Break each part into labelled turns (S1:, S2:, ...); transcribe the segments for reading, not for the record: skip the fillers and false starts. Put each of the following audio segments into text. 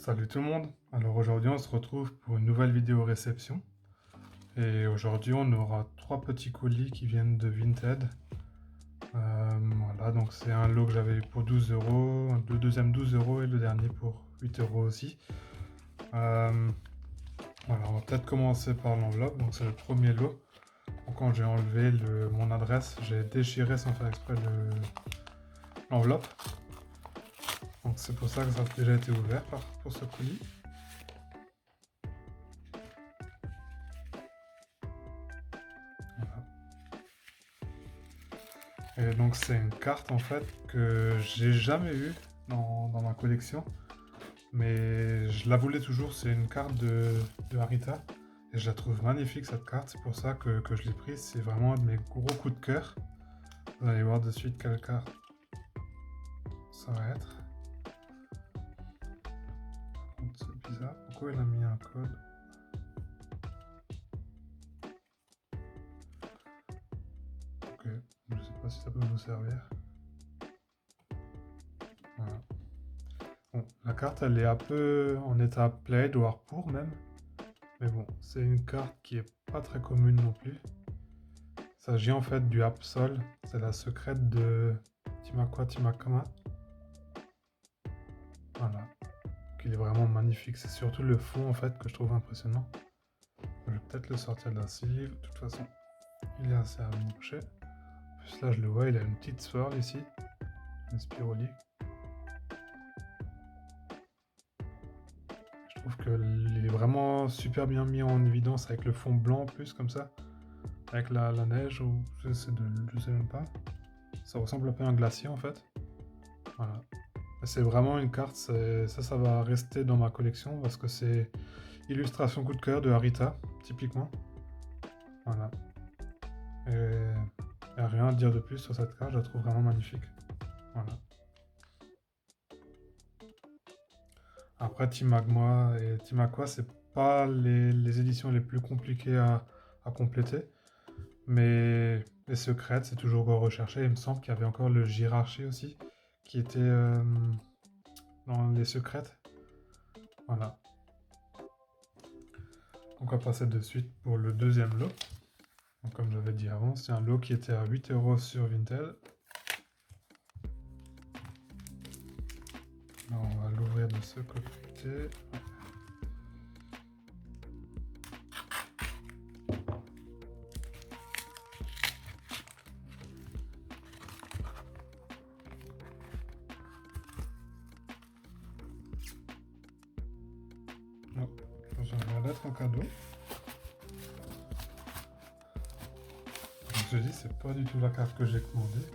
S1: Salut tout le monde. Alors aujourd'hui on se retrouve pour une nouvelle vidéo réception. Et aujourd'hui on aura trois petits colis qui viennent de Vinted. Voilà, donc c'est un lot que j'avais eu pour 12 euros, le deuxième 12 euros et le dernier pour 8 euros aussi. Voilà, on va peut-être commencer par l'enveloppe. Donc c'est le premier lot. Donc, quand j'ai enlevé mon adresse, j'ai déchiré sans faire exprès l'enveloppe. Donc c'est pour ça que ça a déjà été ouvert pour ce colis. Voilà. Et donc c'est une carte en fait que j'ai jamais eue dans ma collection. Mais je la voulais toujours, c'est une carte de Harita. Et je la trouve magnifique cette carte, c'est pour ça que je l'ai prise. C'est vraiment un de mes gros coups de cœur. Vous allez voir de suite quelle carte ça va être. C'est bizarre, pourquoi il a mis un code? Ok, je sais pas si ça peut vous servir. Voilà. Bon, la carte elle est un peu en état plaid, voire pour même. Mais bon, c'est une carte qui est pas très commune non plus. Il s'agit en fait du Absol, c'est la secrète de Timakama. Voilà, donc il est vraiment magnifique, c'est surtout le fond en fait que je trouve impressionnant. Je vais peut-être le sortir de la sleeve, de toute façon il est assez amoché. En plus là je le vois, il a une petite swirl ici, une spiroli. Je trouve qu'il est vraiment super bien mis en évidence avec le fond blanc en plus comme ça. Avec la neige, ou je sais même pas. Ça ressemble un peu à un glacier en fait. Voilà. C'est vraiment une carte, ça va rester dans ma collection parce que c'est illustration coup de cœur de Harita, typiquement. Voilà. Et il n'y a rien à dire de plus sur cette carte, je la trouve vraiment magnifique. Voilà. Après, Team Magma et Team Aqua, c'est pas les éditions les plus compliquées à compléter. Mais les secrètes, c'est toujours recherché. Il me semble qu'il y avait encore le Girarché aussi, qui était dans les secrètes. Voilà. Donc on va passer de suite pour le deuxième lot. Donc, comme j'avais dit avant, c'est un lot qui était à 8 euros sur Vinted. Alors, on va l'ouvrir de ce côté. J'en ai la lettre en cadeau. Donc, je dis, c'est pas du tout la carte que j'ai commandée.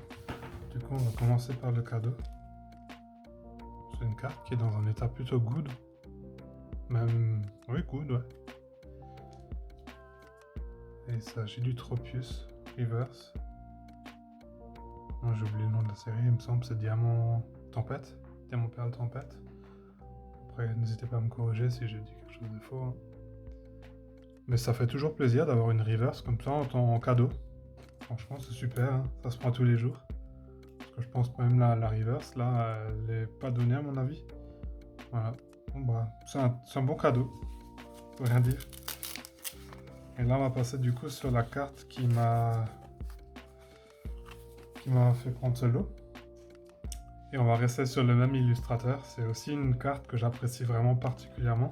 S1: Du coup, on va commencer par le cadeau. C'est une carte qui est dans un état plutôt good. Même, oui, good, ouais. Et il s'agit du Tropius Reverse. J'ai oublié le nom de la série, il me semble que c'est Diamant Tempête. Diamant Perle Tempête. Après, n'hésitez pas à me corriger si j'ai dit quelque chose de faux. Hein. Mais ça fait toujours plaisir d'avoir une reverse comme ça en cadeau. Franchement, c'est super, hein. Ça se prend tous les jours. Parce que je pense que même la reverse, là, elle n'est pas donnée à mon avis. Voilà. Bon, bah, c'est un bon cadeau. Faut rien dire. Et là, on va passer du coup sur la carte qui m'a fait prendre ce lot. Et on va rester sur le même illustrateur. C'est aussi une carte que j'apprécie vraiment particulièrement.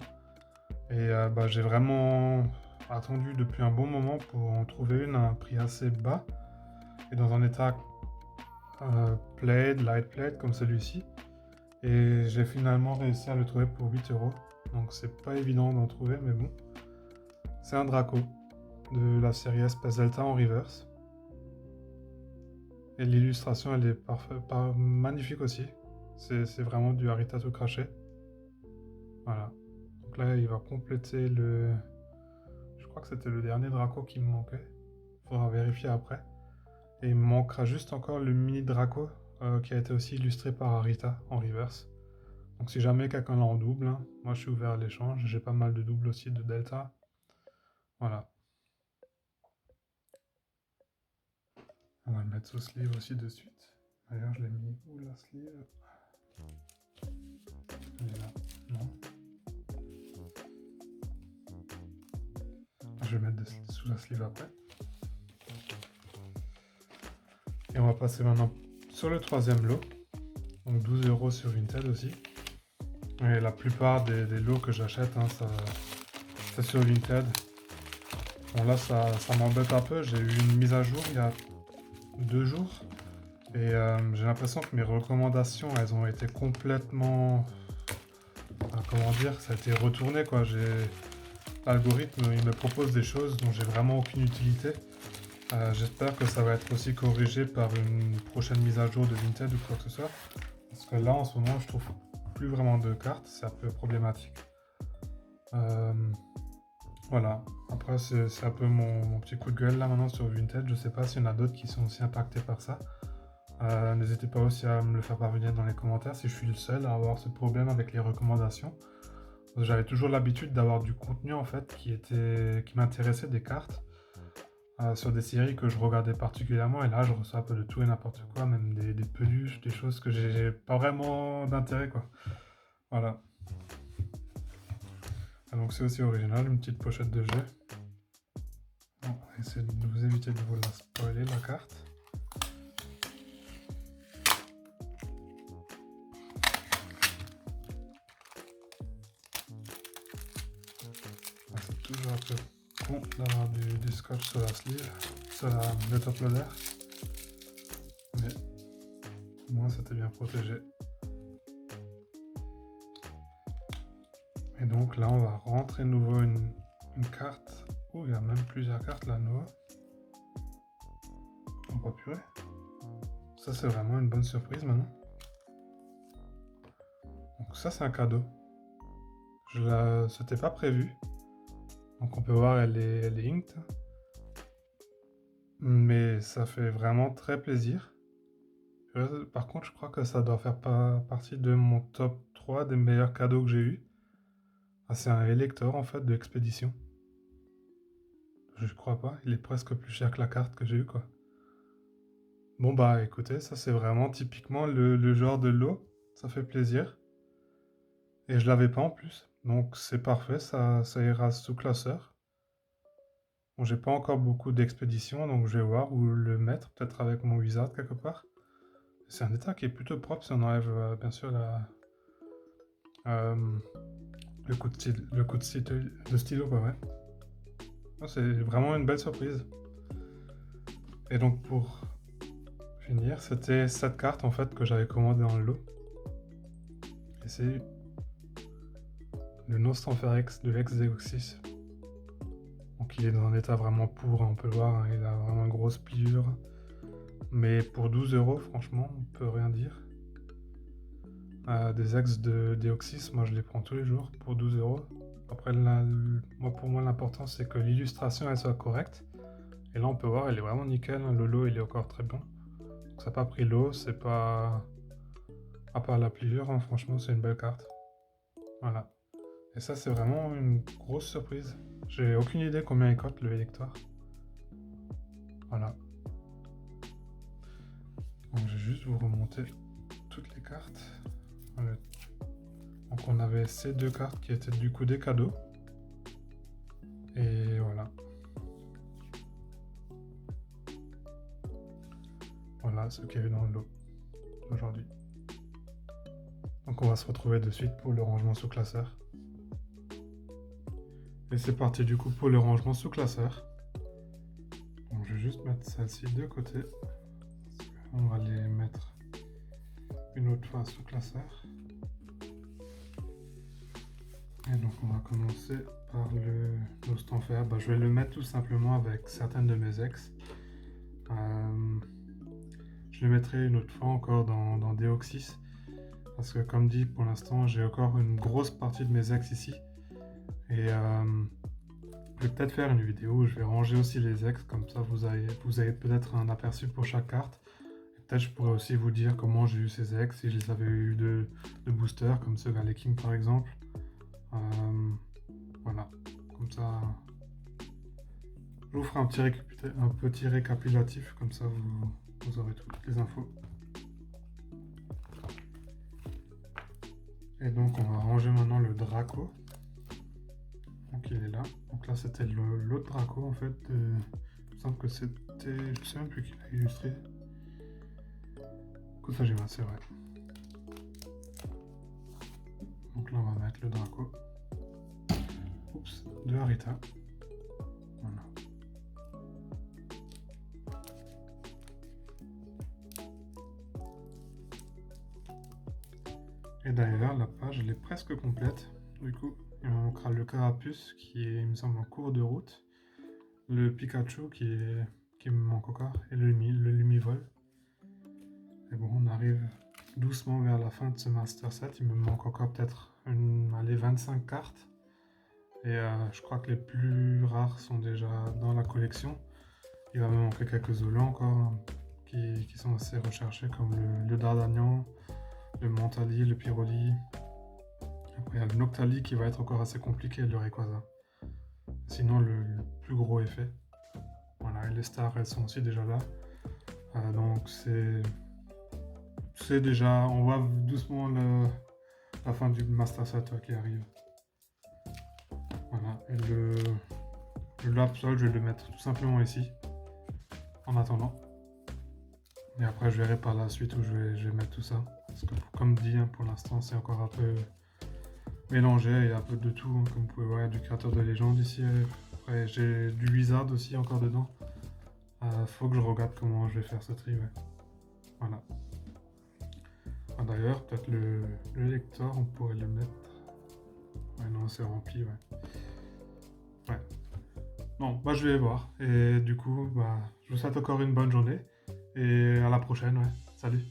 S1: Et j'ai vraiment attendu depuis un bon moment pour en trouver une à un prix assez bas. Et dans un état plaid, light plaid comme celui-ci. Et j'ai finalement réussi à le trouver pour 8 euros. Donc c'est pas évident d'en trouver, mais bon. C'est un Draco de la série Space Delta en reverse. Et l'illustration, elle est magnifique aussi. C'est vraiment du Harita tout craché. Voilà. Donc là, il va compléter le... Je crois que c'était le dernier Draco qui me manquait. Faudra vérifier après. Et il me manquera juste encore le mini Draco qui a été aussi illustré par Harita en reverse. Donc si jamais quelqu'un l'a en double, hein, moi je suis ouvert à l'échange. J'ai pas mal de doubles aussi de Delta. Voilà. On va le mettre sous sleeve aussi de suite. D'ailleurs, je l'ai mis où la sleeve? Elle est là. Non. Je vais mettre sous la sleeve après. Et on va passer maintenant sur le troisième lot. Donc 12 € sur Vinted aussi. Et la plupart des lots que j'achète, hein, c'est sur Vinted. Bon là ça m'embête un peu, j'ai eu une mise à jour il y a 2 jours. Et j'ai l'impression que mes recommandations, elles ont été complètement... comment dire, ça a été retourné quoi. L'algorithme, il me propose des choses dont j'ai vraiment aucune utilité. J'espère que ça va être aussi corrigé par une prochaine mise à jour de Vinted ou quoi que ce soit. Parce que là, en ce moment, je trouve plus vraiment de cartes, c'est un peu problématique. Voilà. Après, c'est un peu mon petit coup de gueule là maintenant sur Vinted. Je sais pas s'il y en a d'autres qui sont aussi impactés par ça. N'hésitez pas aussi à me le faire parvenir dans les commentaires si je suis le seul à avoir ce problème avec les recommandations. J'avais toujours l'habitude d'avoir du contenu en fait qui m'intéressait, des cartes sur des séries que je regardais particulièrement, et là je reçois un peu de tout et n'importe quoi, même des peluches, des choses que j'ai pas vraiment d'intérêt quoi. Voilà. Donc c'est aussi original, une petite pochette de jeu. Bon, on va essayer de vous éviter de vous la spoiler la carte. C'est toujours un peu con d'avoir du scotch sur la sleeve, sur le top loader. Mais au moins c'était bien protégé. Et donc là on va rentrer de nouveau une carte. Oh, il y a même plusieurs cartes là, nouveau. On va purée. Ça c'est vraiment une bonne surprise maintenant. Donc ça c'est un cadeau. C'était pas prévu. Donc on peut voir elle est inked. Mais ça fait vraiment très plaisir. Par contre je crois que ça doit faire partie de mon top 3 des meilleurs cadeaux que j'ai eu. C'est un Elector en fait de Expédition. Je crois pas, il est presque plus cher que la carte que j'ai eu quoi. Bon bah écoutez, ça c'est vraiment typiquement le genre de lot, ça fait plaisir. Et je l'avais pas en plus, donc c'est parfait, ça ira sous classeur. Bon, j'ai pas encore beaucoup d'expéditions, donc je vais voir où le mettre, peut-être avec mon wizard quelque part. C'est un état qui est plutôt propre si on enlève bien sûr le coup de stylo quoi, ouais. C'est vraiment une belle surprise. Et donc pour finir, c'était cette carte en fait que j'avais commandée dans le lot. Et c'est le Nostranfer X de l'ex-Deoxys. Donc il est dans un état vraiment pourri, on peut le voir, hein, il a vraiment une grosse pliure. Mais pour 12 €, franchement, on peut rien dire. Des ex de Deoxys, moi je les prends tous les jours pour 12 €. Après, pour moi l'important c'est que l'illustration elle soit correcte. Et là on peut voir, elle est vraiment nickel, hein, le lot il est encore très bon. Donc, ça n'a pas pris l'eau, c'est pas... À part la pliure, hein, franchement c'est une belle carte. Voilà. Et ça c'est vraiment une grosse surprise. J'ai aucune idée combien il coûte le Elector. Voilà. Donc je vais juste vous remonter toutes les cartes. Donc on avait ces deux cartes qui étaient du coup des cadeaux. Et voilà. Voilà ce qu'il y a eu dans le lot aujourd'hui. Donc on va se retrouver de suite pour le rangement sous classeur. Et c'est parti du coup pour le rangement sous classeur. Donc je vais juste mettre celle-ci de côté. On va les mettre une autre fois sous classeur. Et donc on va commencer par le Nostranfer. Je vais le mettre tout simplement avec certaines de mes ex. Je le mettrai une autre fois encore dans Deoxys. Parce que comme dit, pour l'instant, j'ai encore une grosse partie de mes ex ici. Et je vais peut-être faire une vidéo où je vais ranger aussi les ex. Comme ça, vous avez peut-être un aperçu pour chaque carte. Peut-être je pourrais aussi vous dire comment j'ai eu ces ex, si je les avais eu de booster, comme ceux King par exemple. Voilà, comme ça, je vous ferai un petit récapitulatif, comme ça vous aurez toutes les infos. Et donc on va ranger maintenant le Draco.
S2: Donc il est là. Donc là c'était l'autre Draco en fait. Il me semble que c'était... Je sais même plus qui l'a illustré. Kusajima, c'est vrai. Donc là on va mettre le Draco. Oups, de Harita. Voilà. Et d'ailleurs la page elle est presque complète. Du coup il me manquera le Carapuce qui est il me semble en cours de route. Le Pikachu qui me manque encore. Et le Lumivol. Et bon on arrive doucement vers la fin de ce Master Set. Il me manque encore peut-être 25 cartes. Et je crois que les plus rares sont déjà dans la collection. Il va me manquer quelques Zolas encore hein, qui sont assez recherchés comme le Dardanian, le Mentali, le Pyroli. Après il y a le Noctali qui va être encore assez compliqué, le Rayquaza. Sinon le plus gros est fait. Voilà, et les stars elles sont aussi déjà là. Donc c'est déjà, on voit doucement la fin du Master Set qui arrive. Voilà, et le Lapsol, je vais le mettre tout simplement ici, en attendant. Et après, je verrai par la suite où je vais mettre tout ça. Parce que, comme dit, hein, pour l'instant, c'est encore un peu mélangé. Il y a un peu de tout, hein, comme vous pouvez voir, il y a du créateur de légende ici. Après, j'ai du Wizard aussi encore dedans. Faut que je regarde comment je vais faire ce tri, ouais. Voilà. D'ailleurs, peut-être le lecteur, on pourrait le mettre. Ouais, non, c'est rempli, ouais. Ouais. Bon, bah je vais voir. Et du coup, bah, je vous souhaite encore une bonne journée. Et à la prochaine, ouais. Salut.